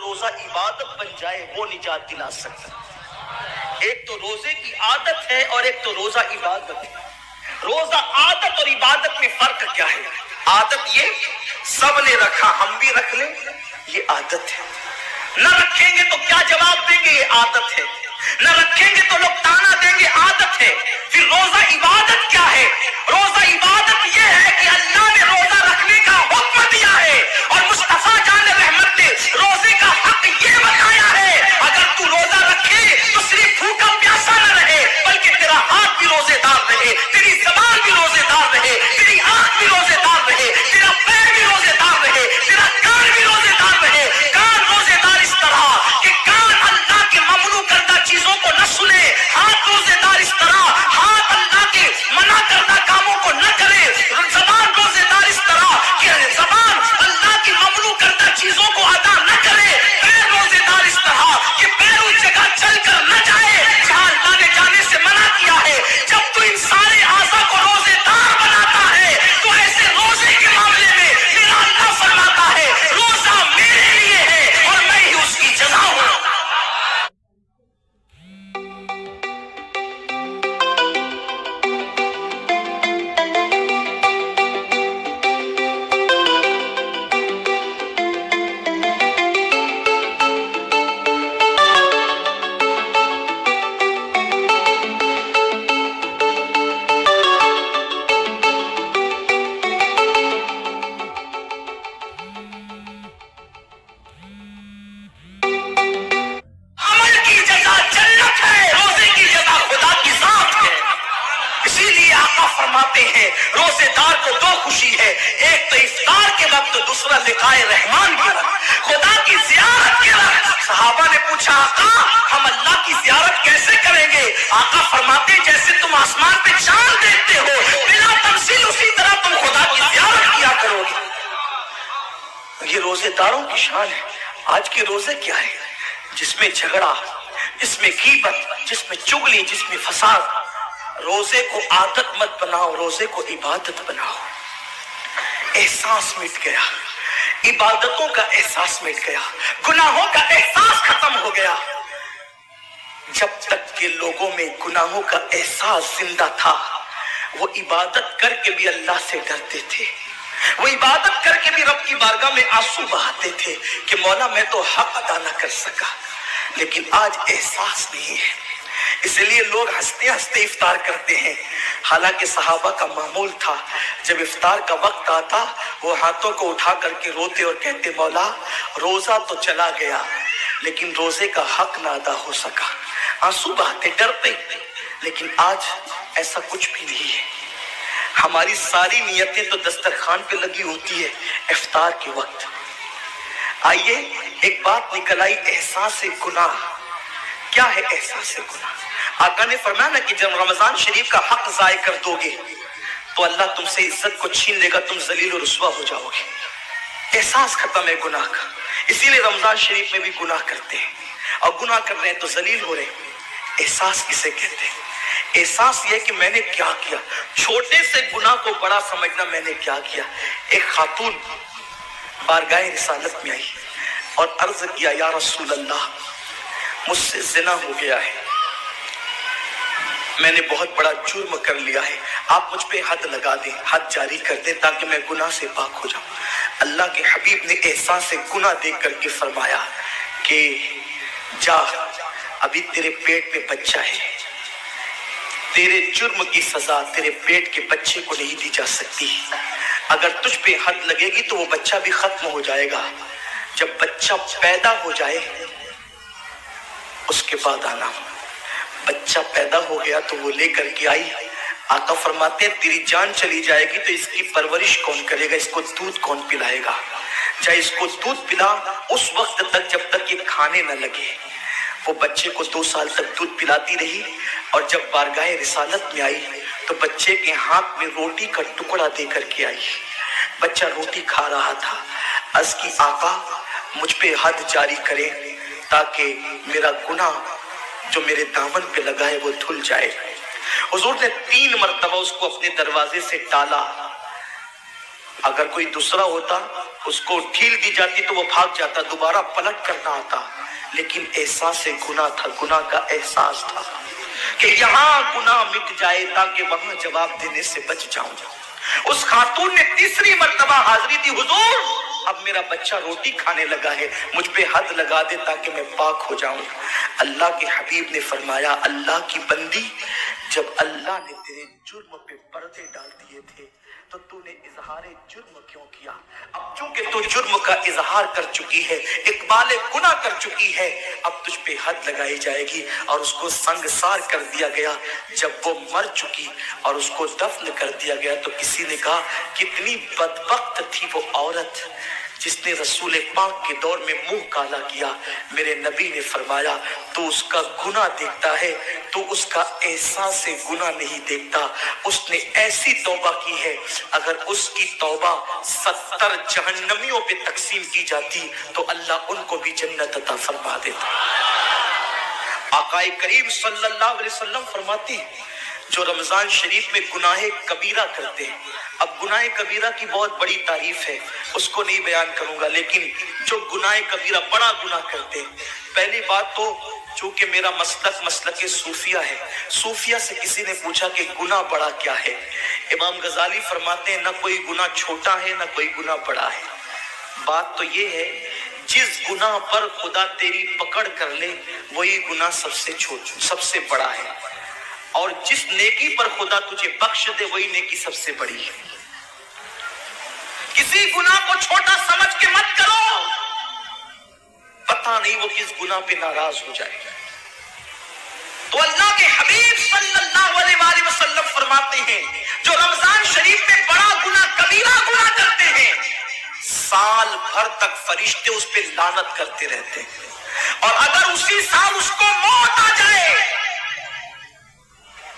روزہ عبادت بن جائے وہ نجات دلا سکتا ہے۔ ایک تو روزے کی عادت ہے اور ایک تو روزہ عبادت ہے۔ روزہ عادت اور عبادت میں فرق کیا ہے؟ عادت یہ سب نے رکھا ہم بھی رکھ لیں، یہ عادت ہے۔ نہ رکھیں گے تو کیا جواب دیں گے، یہ عادت ہے۔ نہ رکھیں گے تو لوگ تانا دیں گے، عادت ہے۔ پھر روزہ عبادت کیا ہے؟ روزہ عبادت یہ ہے کہ اللہ نے روزہ رکھنے کا حکم دیا ہے اور مصطفیٰ جان رحمت نے روزے کا حق یہ بتایا ہے، اگر تو روزہ رکھے تو صرف بھوکا پیاسا نہ رہے بلکہ تیرا ہاتھ بھی روزے دار رہے، تیری زبان بھی روزے دار رہے، تیری آنکھ بھی روزے دار رہے، تیرا پیر بھی روزے دار رہے، تیرا کان بھی روزے دار رہے۔ کان روزے دار اس طرح کہ کان اللہ کے ممنوع کردہ چیزوں کو نہ سنے، ہاتھ روزے دار اس طرح ہاتھ اللہ کے منع کردہ کاموں کو نہ کرے، زبان روزے دار اس طرح کہ زبان اللہ کی ممنوع کردہ چیزوں کو ادا نہ کرے، پیر روزے دار اس طرح کہ پیر اس جگہ چل کر نہ جائے جہاں اللہ نے جانے سے منع کیا ہے۔ جب تو ان سارے اعضاء کو روزے دار بناتا ہے تو ایسے روزے کے معاملے میں میرا اللہ فرماتا ہے روزہ میرے لیے ہے اور میں ہی اس کی جزا ہوں۔ عمل کی جزا جنت ہے، روزے کی جزا خدا کی ذات ہے۔ اسی لیے آقا فرماتے ہیں روزے دار کو دو خوشی ہے، ایک تو افطار کے وقت، دوسرا لقائے رحمان کے وقت، خدا کی زیارت کے وقت۔ صحابہ نے پوچھا آقا ہم اللہ کی زیارت کیسے کریں گے؟ آقا فرماتے ہیں جیسے تم آسمان پہ چاند دیکھتے ہو بلا تمثیل اسی طرح تم خدا کی زیارت کیا کرو گے۔ یہ روزے داروں کی شان ہے۔ آج کے روزے کیا ہے؟ جس میں جھگڑا، جس میں غیبت، جس میں چغلی، جس میں فساد۔ روزے کو عادت مت بناؤ، روزے کو عبادت بناؤ۔ احساس مٹ گیا، عبادتوں کا احساس مٹ گیا، گناہوں کا احساس ختم ہو گیا۔ جب تک کہ لوگوں میں گناہوں کا احساس زندہ تھا وہ عبادت کر کے بھی اللہ سے ڈرتے تھے، وہ عبادت کر کے بھی رب کی بارگاہ میں آنسو بہاتے تھے کہ مولا میں تو حق ادا نہ کر سکا۔ لیکن آج احساس نہیں ہے، اس لیے لوگ ہنستے ہنستے افطار کرتے ہیں۔ حالانکہ صحابہ کا معمول تھا جب افطار کا وقت آتا وہ ہاتھوں کو اٹھا کر کے روتے اور کہتے مولا روزہ تو چلا گیا لیکن روزے کا حق نہ ادا ہو سکا، آنسو بہاتے ڈرتے۔ لیکن آج ایسا کچھ بھی نہیں ہے، ہماری ساری نیتیں تو دسترخوان پہ لگی ہوتی ہے افطار کے وقت۔ آئیے ایک بات نکل آئی، احساس گناہ۔ کیا ہے احساس گناہ؟ آقا نے فرمایا نا کہ جب رمضان شریف کا حق ضائع کر دو گے تو اللہ تم سے عزت کو چھین لے گا، تم ذلیل و رسوا ہو جاؤ گے۔ احساس ختم ہے گناہ کا، اسی لیے رمضان شریف میں بھی گناہ کرتے ہیں، اور گناہ کر رہے ہیں تو ذلیل ہو رہے ہیں۔ احساس کسے کہتے ہیں؟ احساس یہ کہ میں نے کیا کیا، چھوٹے سے گناہ کو بڑا سمجھنا میں نے کیا کیا۔ ایک خاتون بارگاہ رسالت میں آئی اور عرض کیا یا رسول اللہ مجھ سے زنا ہو گیا ہے، میں نے بہت بڑا جرم کر لیا ہے، آپ مجھ پہ حد لگا دیں، حد جاری کر دیں تاکہ میں گناہ سے پاک ہو جاؤں۔ اللہ کے حبیب نے احساس گناہ دیکھ کر کے فرمایا کہ جا ابھی تیرے پیٹ میں بچہ ہے، تیرے جرم کی سزا تیرے پیٹ کے بچے کو نہیں دی جا سکتی، اگر تجھ پہ حد لگے گی تو وہ بچہ بھی ختم ہو جائے گا، جب بچہ پیدا ہو جائے اس کے بعد آنا۔ بچہ پیدا ہو گیا تو وہ لے کر کے آئی، آقا فرماتے ہیں تیری جان چلی جائے گی تو اس کی پرورش کون کرے گا، اس کو دودھ کون پلائے گا؟ چاہے اس کو دودھ پلا اس وقت تک جب تک یہ کھانے نہ لگے۔ وہ بچے کو 2 سال تک دودھ پلاتی رہی، اور جب بارگاہ رسالت میں آئی تو بچے کے ہاتھ میں روٹی کا ٹکڑا دے کر کے آئی۔ بچہ روٹی کھا رہا تھا، عرض کی آقا مجھ پہ حد جاری کریں تاکہ میرا گناہ جو میرے دامن پہ لگا ہے وہ دھل جائے۔ حضور نے 3 مرتبہ اس کو اپنے دروازے سے ٹالا، اگر کوئی دوسرا ہوتا اس کو ڈھیل دی جاتی تو وہ بھاگ جاتا, دوبارہ پلٹ کرنا آتا. لیکن احساس گناہ تھا, گناہ کا احساس تھا کہ یہاں گناہ مٹ جائے تاکہ وہاں جواب دینے سے بچ جاؤں. اس خاتون نے تیسری مرتبہ حاضری دی, حضور اب میرا بچہ روٹی کھانے لگا ہے, مجھ پہ حد لگا دے تاکہ میں پاک ہو جاؤں. اللہ کے حبیب نے فرمایا, اللہ کی بندی, جب اللہ نے تیرے جرم پہ پردے ڈال دیے تھے تو تو نے اظہار جرم کیوں کیا؟ اب چونکہ تو جرم کا اظہار کر چکی ہے, اقبال گناہ کر چکی ہے, اب تجھ پہ حد لگائی جائے گی. اور اس کو سنگسار کر دیا گیا. جب وہ مر چکی اور اس کو دفن کر دیا گیا تو کسی نے کہا کتنی بدبخت تھی وہ عورت جس نے رسول پاک کے دور میں منہ کالا کیا. میرے نبی نے فرمایا تو اس کا گناہ دیکھتا ہے, تو اس کا احساس گناہ نہیں دیکھتا. اس نے ایسی توبہ کی ہے, اگر اس کی توبہ 70 جہنمیوں پہ تقسیم کی جاتی تو اللہ ان کو بھی جنت عطا فرما دیتا. آقا کریم صلی اللہ علیہ وسلم فرماتی جو رمضان شریف میں گناہ کبیرہ کرتے ہیں. اب گناہ کبیرہ کی بہت بڑی تعریف ہے, اس کو نہیں بیان کروں گا, لیکن جو گناہ کبیرہ بڑا گناہ کرتے ہیں, پہلی بات تو چونکہ میرا مسلک صوفیہ ہے, صوفیہ سے کسی نے پوچھا کہ گناہ بڑا کیا ہے. امام غزالی فرماتے ہیں نہ کوئی گناہ چھوٹا ہے نہ کوئی گناہ بڑا ہے. بات تو یہ ہے جس گناہ پر خدا تیری پکڑ کر لے وہی گناہ سب سے بڑا ہے, اور جس نیکی پر خدا تجھے بخش دے وہی نیکی سب سے بڑی ہے. کسی گناہ کو چھوٹا سمجھ کے مت کرو, پتہ نہیں وہ کس گناہ پہ ناراض ہو جائے. تو اللہ کے حبیب صلی اللہ علیہ وآلہ وسلم فرماتے ہیں جو رمضان شریف میں بڑا گناہ کبیرہ گناہ کرتے ہیں, سال بھر تک فرشتے اس پہ لعنت کرتے رہتے ہیں, اور اگر اسی سال اس کو موت آ جائے,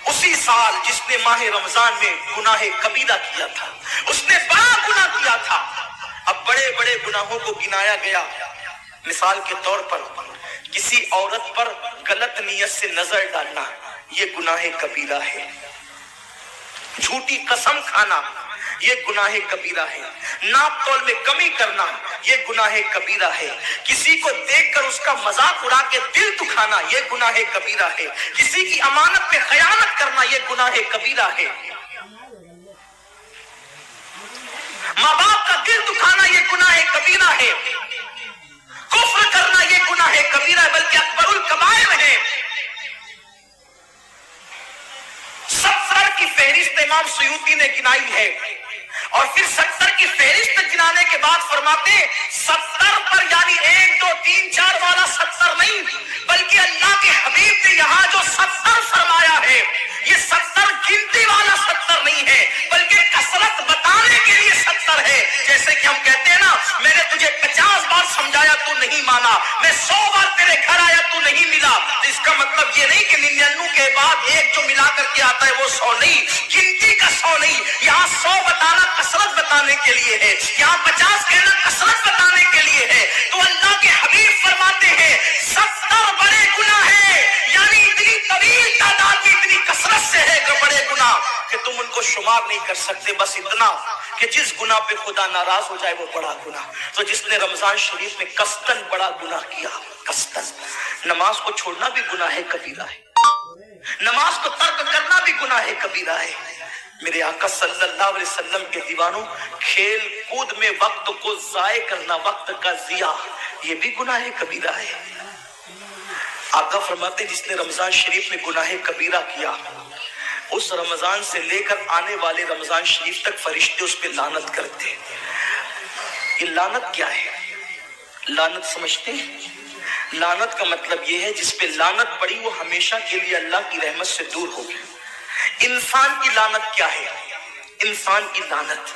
اسی سال جس نے ماہ رمضان میں گناہ کبیرہ کیا تھا, اس نے بڑا گناہ کیا تھا. اب بڑے بڑے گناہوں کو گنایا گیا. مثال کے طور پر کسی عورت پر غلط نیت سے نظر ڈالنا یہ گناہ کبیرہ ہے. جھوٹی قسم کھانا یہ گناہ کبیرہ ہے. ناپ تول میں کمی کرنا یہ گناہ کبیرہ ہے. کسی کو دیکھ کر اس کا مذاق اڑا کے دل دکھانا یہ گناہ کبیرہ ہے. کسی کی امانت میں خیانت کرنا یہ گناہ کبیرہ ہے. ماں باپ کا دل دکھانا یہ گناہ کبیرہ ہے. کفر کرنا یہ گناہ کبیرہ ہے, بلکہ اکبر الکبائر ہے. 70 کی فہرست امام سیوطی نے گنائی ہے, اور پھر 70 کی فہرست گنانے کے بعد فرماتے ہیں 70 پر یعنی 1 2 3 4 والا 70 نہیں, بلکہ اللہ کے حبیب نے یہاں جو 70 فرمایا ہے یہ 70 گنتی والا 70 نہیں ہے, بلکہ کثرت بتانے کے لیے 70 ہے. جیسے کہ ہم کہتے ہیں نا میں نے تجھے 50 بار سمجھایا تو نہیں مانا, میں 100 بار تیرے گھر آیا تو نہیں ملا. تو اس کا مطلب یہ نہیں کہ 99 کے بعد ایک جو ملا کر کے آتا ہے وہ 100 نہیں, گنتی کا 100 نہیں. یہاں 100 بتانا کثرت بتانے کے لیے ہے, یہاں 50 کہنا کثرت بتانے کے لیے ہے. تو اللہ کے حبیب فرماتے ہیں 70 بڑے گناہ ہیں, یعنی اتنی طویل تعداد میں اتنی کثرت سے ہے بڑے گناہ کہ تم ان کو شمار نہیں کر سکتے. بس اتنا کہ جس گناہ پہ خدا ناراض ہو جائے وہ بڑا گناہ. تو جس نے رمضان شریف میں قصدن بڑا گناہ کیا, قصدن, نماز کو چھوڑنا بھی گناہ کبیرہ ہے, نماز کو ترک کرنا بھی گناہ کبیرہ ہے. میرے آقا صلی اللہ علیہ وسلم کے دیوانوں, کھیل کود میں وقت کو ضائع کرنا, وقت کا ضیاع, یہ بھی گناہ کبیرہ ہے. آقا فرماتے جس نے رمضان شریف میں گناہ کبیرہ کیا, اس رمضان سے لے کر آنے والے رمضان شریف تک فرشتے اس پہ لعنت کرتے. یہ لعنت کیا ہے؟ لعنت سمجھتے ہیں؟ لعنت کا مطلب یہ ہے جس پہ لعنت پڑی وہ ہمیشہ کے لیے اللہ کی رحمت سے دور ہو گیا. انسان کی لعنت کیا ہے؟ انسان کی لعنت,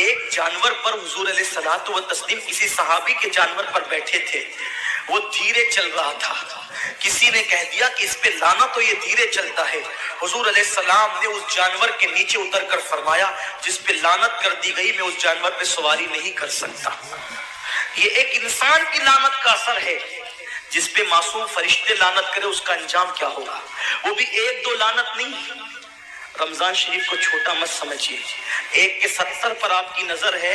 ایک جانور پر حضور علیہ الصلوۃ والتسلیم کسی صحابی کے جانور پر بیٹھے تھے, وہ دھیرے چل رہا تھا. کسی نے کہہ دیا کہ اس پہ لعنت ہو, یہ دھیرے چلتا ہے. حضور علیہ السلام نے اس جانور کے نیچے اتر کر فرمایا جس پہ لعنت کر دی گئی میں اس جانور پہ سواری نہیں کر سکتا. یہ ایک انسان کی لعنت کا اثر ہے. جس پہ معصوم فرشتے لعنت کرے اس کا انجام کیا ہوگا؟ وہ بھی 1 2 لعنت نہیں. رمضان شریف کو چھوٹا مت سمجھیے. 1 کے 70 پر آپ کی نظر ہے